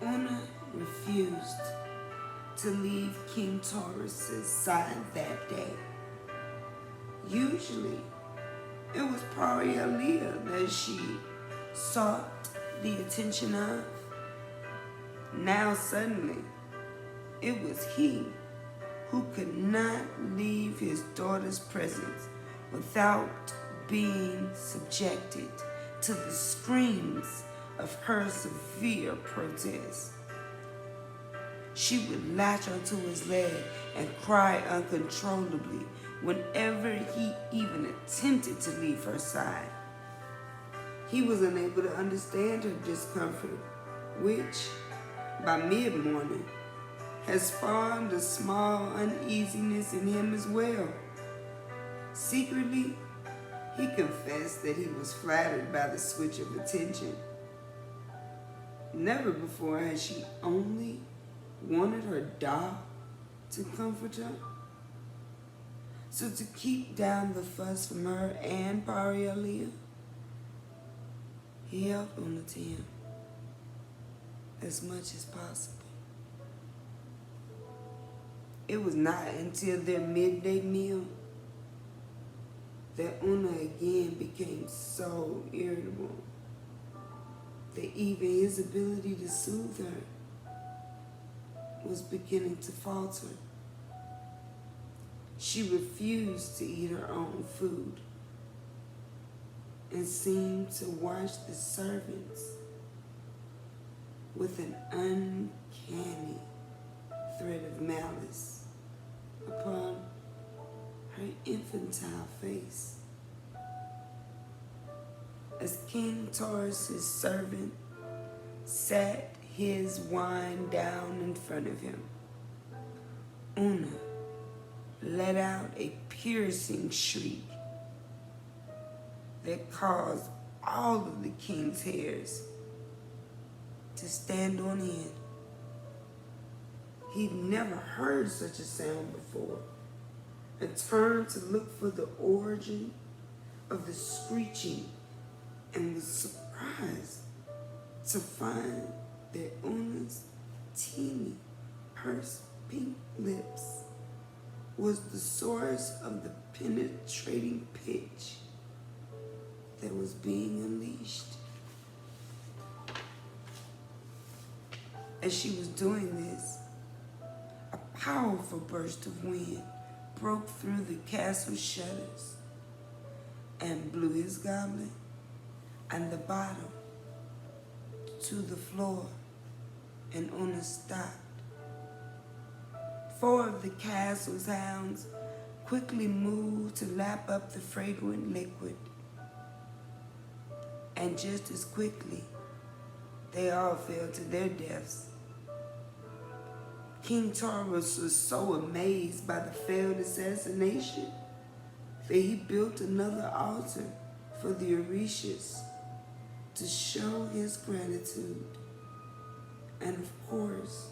Una refused to leave King Taurus's side that day. Usually, it was Parialia that she sought the attention of. Now suddenly, it was he who could not leave his daughter's presence without being subjected to the screams of her severe protest. She would latch onto his leg and cry uncontrollably whenever he even attempted to leave her side. He was unable to understand her discomfort, which, by mid-morning, had spawned a small uneasiness in him as well. Secretly, he confessed that he was flattered by the switch of attention. Never before had she only wanted her dog to comfort her. So to keep down the fuss from her and Parialia, he helped Una to him as much as possible. It was not until their midday meal that Una again became so irritable that even his ability to soothe her was beginning to falter. She refused to eat her own food and seemed to watch the servants with an uncanny thread of malice upon her infantile face. As King Taurus's servant sat his wine down in front of him, Una let out a piercing shriek that caused all of the king's hairs to stand on end. He'd never heard such a sound before and turned to look for the origin of the screeching and was surprised to find that Una's teeny, pursed pink lips was the source of the penetrating pitch that was being unleashed. As she was doing this, a powerful burst of wind broke through the castle shutters and blew his goblet and the bottle to the floor, and Una stopped. 4 of the castle's hounds quickly moved to lap up the fragrant liquid, and just as quickly, they all fell to their deaths. King Taurus was so amazed by the failed assassination that he built another altar for the Orishas to show his gratitude. And of course,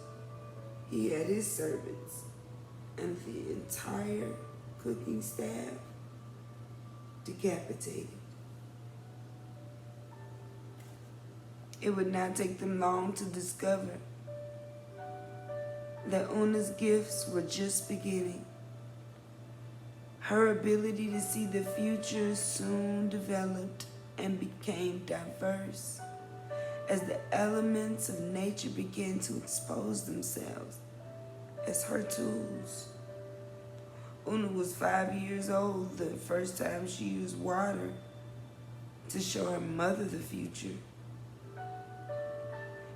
he had his servants and the entire cooking staff decapitated. It would not take them long to discover that Una's gifts were just beginning. Her ability to see the future soon developed and became diverse as the elements of nature began to expose themselves as her tools. Una was 5 years old the first time she used water to show her mother the future.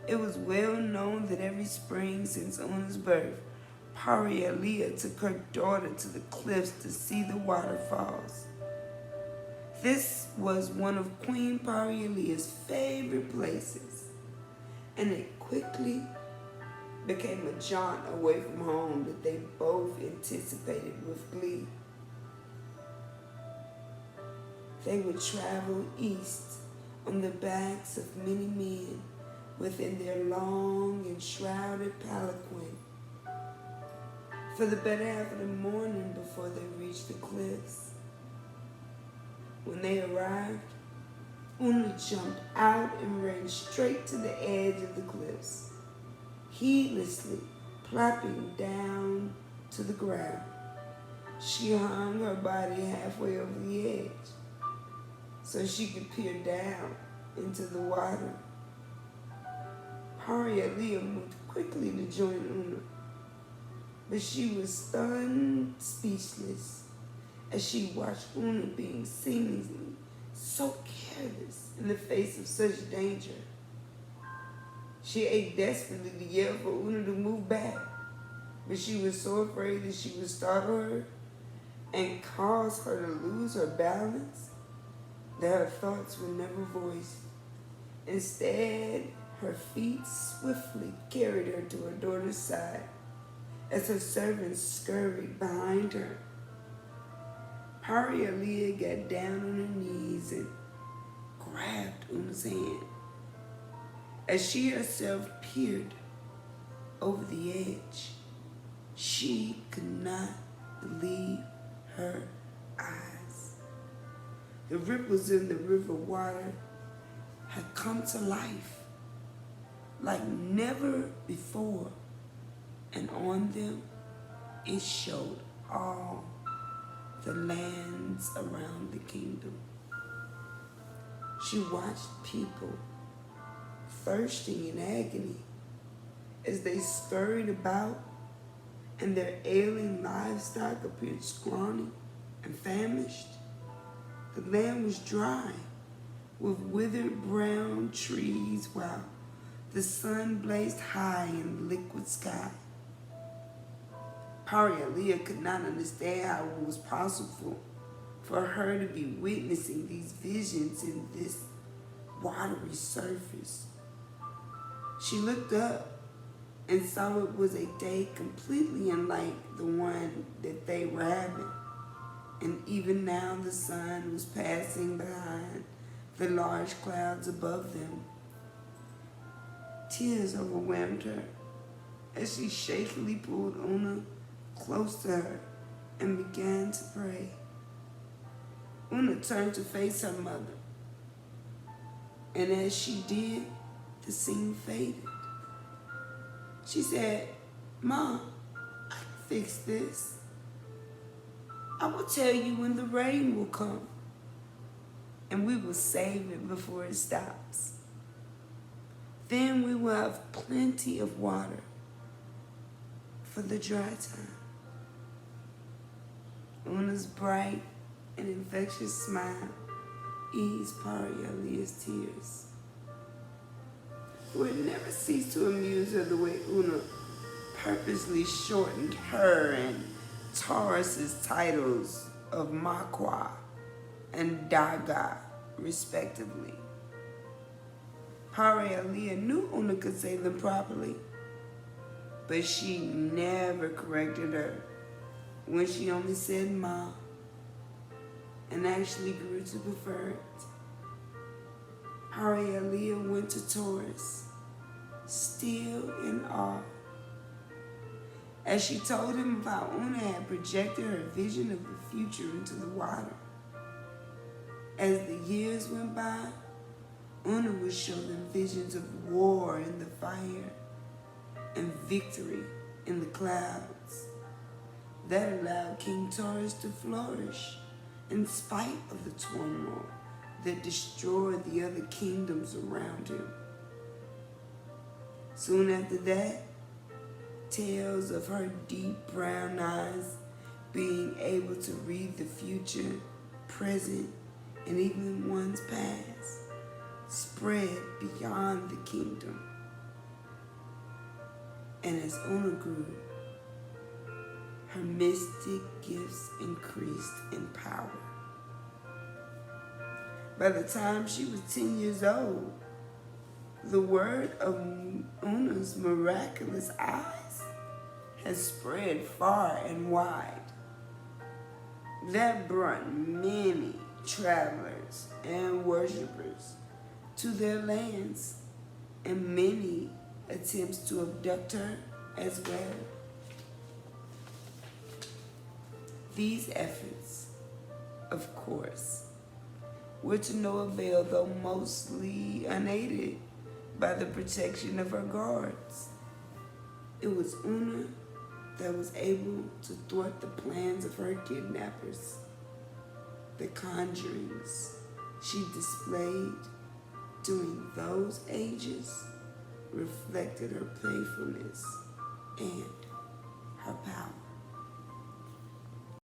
It was well known that every spring since Una's birth, Parialia took her daughter to the cliffs to see the waterfalls. This was one of Queen Parialia's favorite places, and it quickly became a jaunt away from home that they both anticipated with glee. They would travel east on the backs of many men within their long and shrouded palanquin for the better half of the morning before they reached the cliffs. When they arrived, Una jumped out and ran straight to the edge of the cliffs. heedlessly plopping down to the ground. She hung her body halfway over the edge so she could peer down into the water. Parialia moved quickly to join Una, but she was stunned, speechless, as she watched Una being seemingly so careless in the face of such danger. She ate desperately to yell for Una to move back, but she was so afraid that she would startle her and cause her to lose her balance that her thoughts were never voiced. Instead, her feet swiftly carried her to her daughter's side as her servants scurried behind her. Parialia got down on her knees and grabbed Una's hand as she herself peered over the edge. She could not believe her eyes. The ripples in the river water had come to life like never before, and on them it showed all the lands around the kingdom. She watched people thirsting in agony as they scurried about and their ailing livestock appeared scrawny and famished. The land was dry with withered brown trees while the sun blazed high in the liquid sky. Parialia could not understand how it was possible for her to be witnessing these visions in this watery surface. She looked up and saw it was a day completely unlike the one that they were having. And even now the sun was passing behind the large clouds above them. Tears overwhelmed her as she shakily pulled Una close to her and began to pray. Una turned to face her mother, and as she did, the scene faded. She said, "Mom, I can fix this. I will tell you when the rain will come, and we will save it before it stops. Then we will have plenty of water for the dry time." Una's bright and infectious smile eased Parialia's tears. It would never cease to amuse her the way Una purposely shortened her and Taurus's titles of Makwa and Daga, respectively. Parialia knew Una could say them properly, but she never corrected her when she only said Ma, and actually grew to prefer it. Parialia went to Taurus, still in awe, as she told him of how Una had projected her vision of the future into the water. As the years went by, Una would show them visions of war in the fire and victory in the clouds. That allowed King Taurus to flourish in spite of the turmoil that destroyed the other kingdoms around him. Soon after that, tales of her deep brown eyes being able to read the future, present, and even one's past spread beyond the kingdom. And as Una grew, her mystic gifts increased in power. By the time she was 10 years old, the word of Una's miraculous eyes had spread far and wide. That brought many travelers and worshipers to their lands, and many attempts to abduct her as well. These efforts, of course, were to no avail, though mostly unaided by the protection of her guards. It was Una that was able to thwart the plans of her kidnappers. The conjurings she displayed during those ages reflected her playfulness and her power.